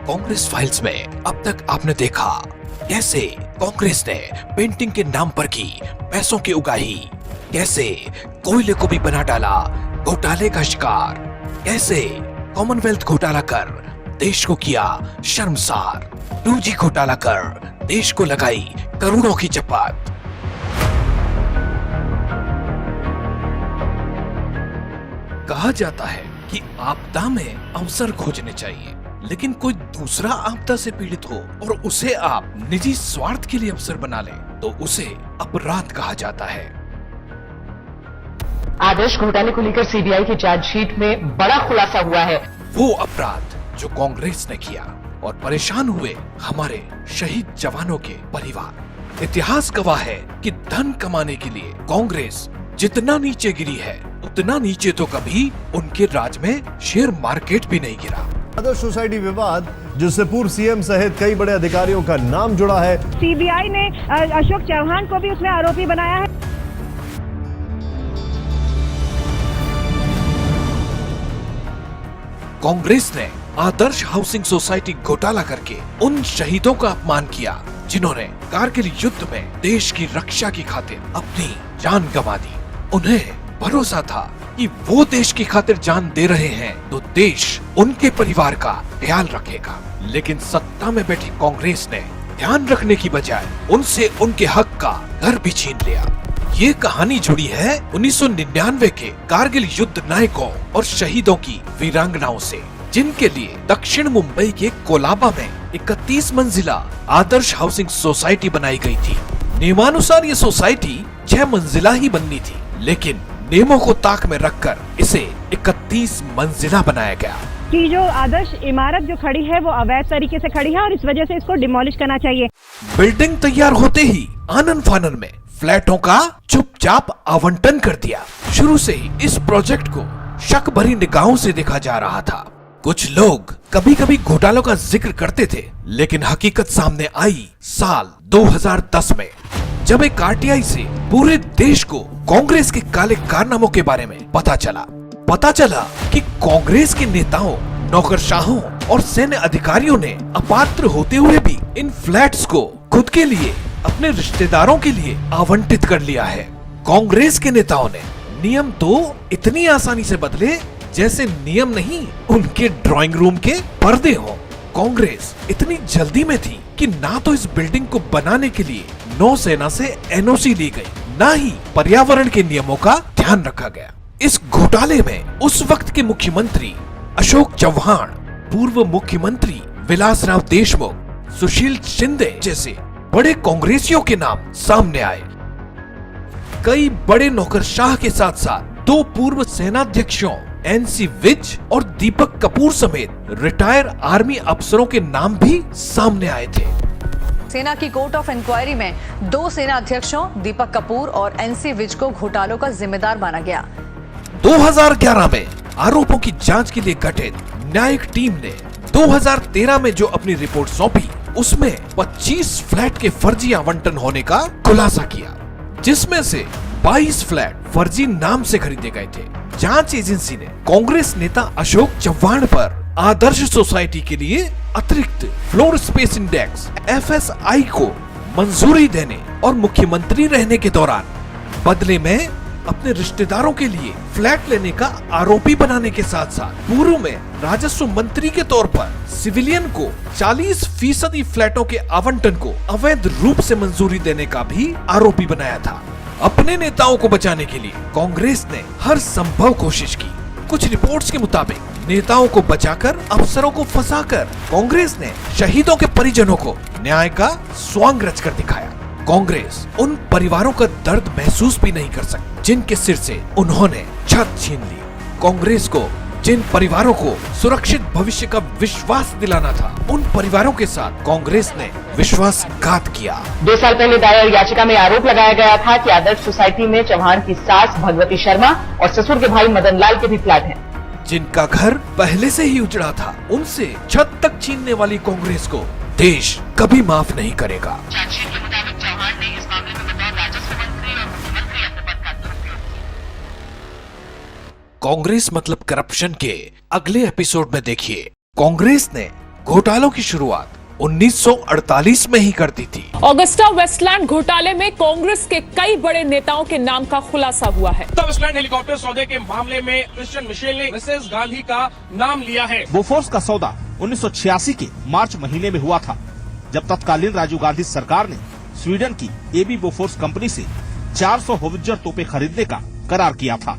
Congress files में अब तक आपने देखा कैसे कांग्रेस ने पेंटिंग के नाम पर की पैसों की उगाही, कैसे कोयले को भी बना डाला घोटाले का शिकार, कैसे कॉमनवेल्थ घोटाला कर देश को किया शर्मसार, 2G घोटाला कर देश को लगाई करोड़ों की चपात। कहा जाता है कि आपदा में अवसर खोजने चाहिए, लेकिन कोई दूसरा आपदा से पीड़ित हो और उसे आप निजी स्वार्थ के लिए अवसर बना लें तो उसे अपराध कहा जाता है। आदर्श घोटाले को लेकर सीबीआई की चार्जशीट में बड़ा खुलासा हुआ है। वो अपराध जो कांग्रेस ने किया और परेशान हुए हमारे शहीद जवानों के परिवार। इतिहास गवाह है कि धन कमाने के लिए कांग्रेस जितना नीचे गिरी है उतना नीचे तो कभी उनके राज में शेयर मार्केट भी नहीं गिरा। आदर्श सोसाइटी विवाद जिससे पूर्व सीएम सहित कई बड़े अधिकारियों का नाम जुड़ा है। सीबीआई ने अशोक चौहान को भी उसमें आरोपी बनाया है। कांग्रेस ने आदर्श हाउसिंग सोसाइटी घोटाला करके उन शहीदों का अपमान किया जिन्होंने कारगिल युद्ध में देश की रक्षा की खातिर अपनी जान गंवा दी। उन्हें भरोसा था कि वो देश की खातिर जान दे रहे हैं तो देश उनके परिवार का ख्याल रखेगा, लेकिन सत्ता में बैठी कांग्रेस ने ध्यान रखने की बजाय उनसे उनके हक का घर भी छीन लिया। ये कहानी जुड़ी है 1999 के कारगिल युद्ध नायकों और शहीदों की वीरांगनाओं से, जिनके लिए दक्षिण मुंबई के कोलाबा में 31 मंजिला आदर्श हाउसिंग सोसाइटी बनाई गई थी। नियमानुसार ये सोसाइटी 6 मंजिला ही बननी थी, लेकिन नियमों को ताक में रखकर इसे 31 मंजिला बनाया गया। कि जो आदर्श इमारत जो खड़ी है वो अवैध तरीके से खड़ी है और इस वजह से इसको डिमोलिश करना चाहिए। बिल्डिंग तैयार होते ही आनन फानन में फ्लैटों का चुपचाप आवंटन कर दिया। शुरू से ही इस प्रोजेक्ट को शक भरी निगाहों से देखा जा रहा था। कुछ लोग कभी कभी घोटालों का जिक्र करते थे, लेकिन हकीकत सामने आई साल 2010 में, जब एक आरटीआई से पूरे देश को कांग्रेस के काले कारनामों के बारे में पता चला कि कांग्रेस के नेताओं, नौकरशाहों और सैन्य अधिकारियों ने अपात्र होते हुए भी इन फ्लैट्स को खुद के लिए, अपने रिश्तेदारों के लिए आवंटित कर लिया है। कांग्रेस के नेताओं ने नियम तो इतनी आसानी से बदले जैसे नियम नहीं उनके ड्राइंग रूम के पर्दे हों। कांग्रेस इतनी जल्दी में थी कि ना तो इस बिल्डिंग को बनाने के लिए नौसेना से एनओसी ली गई, ना ही पर्यावरण के नियमों का ध्यान रखा गया। इस घोटाले में उस वक्त के मुख्यमंत्री अशोक चौहान, पूर्व मुख्यमंत्री विलासराव देशमुख, सुशील शिंदे जैसे बड़े कांग्रेसियों के नाम सामने आए। कई बड़े नौकरशाह के साथ साथ 2 पूर्व सेनाध्यक्षों NC विज और दीपक कपूर समेत रिटायर आर्मी अफसरों के नाम भी सामने आए थे। सेना की कोर्ट ऑफ इंक्वायरी में 2 सेना अध्यक्षों दीपक कपूर और NC विज को घोटालों का जिम्मेदार माना गया। 2011 में आरोपों की जांच के लिए गठित न्यायिक टीम ने 2013 में जो अपनी रिपोर्ट सौंपी उसमें 25 फ्लैट के फर्जी आवंटन होने का खुलासा किया, जिसमें से 22 फ्लैट फर्जी नाम से खरीदे गए थे। जांच एजेंसी ने कांग्रेस नेता अशोक चौहान पर आदर्श सोसाइटी के लिए अतिरिक्त फ्लोर स्पेस इंडेक्स FSI को मंजूरी देने और मुख्यमंत्री रहने के दौरान बदले में अपने रिश्तेदारों के लिए फ्लैट लेने का आरोपी बनाने के साथ साथ पूर्व में राजस्व मंत्री के तौर पर सिविलियन को 40% फ्लैटों के आवंटन को अवैध रूप से मंजूरी देने का भी आरोपी बनाया था। अपने नेताओं को बचाने के लिए कांग्रेस ने हर संभव कोशिश की। कुछ रिपोर्ट्स के मुताबिक नेताओं को बचाकर, अफसरों को फंसाकर कांग्रेस ने शहीदों के परिजनों को न्याय का स्वांग रचकर दिखाया। कांग्रेस उन परिवारों का दर्द महसूस भी नहीं कर सकती जिनके सिर से उन्होंने छत छीन ली। कांग्रेस को जिन परिवारों को सुरक्षित भविष्य का विश्वास दिलाना था, उन परिवारों के साथ कांग्रेस ने विश्वासघात किया। 2 साल पहले दायर याचिका में आरोप लगाया गया था कि आदर्श सोसाइटी में चौहान की सास भगवती शर्मा और ससुर के भाई मदन लाल के भी फ्लैट हैं, जिनका घर पहले से ही उजड़ा था। उनसे छत तक छीनने वाली कांग्रेस को देश कभी माफ नहीं करेगा। चार्जशीट के मुताबिक चौहान ने इस मामले में बतौर राजस्व मंत्री और मुख्यमंत्री अपने पद का दुरुपयोग किया। कांग्रेस मतलब करप्शन के अगले एपिसोड में देखिए कांग्रेस ने घोटालों की शुरुआत 1948 में ही कर दी थी। ऑगस्टा वेस्टलैंड घोटाले में कांग्रेस के कई बड़े नेताओं के नाम का खुलासा हुआ है। वेस्टलैंड हेलीकॉप्टर सौदे के मामले में क्रिश्चियन मिशेल ने मिसेस गांधी का नाम लिया है। बोफोर्स का सौदा 1986 के मार्च महीने में हुआ था, जब तत्कालीन राजीव गांधी सरकार ने स्वीडन की एबी बोफोर्स कंपनी से 400 होवित्जर तोपें खरीदने का करार किया था।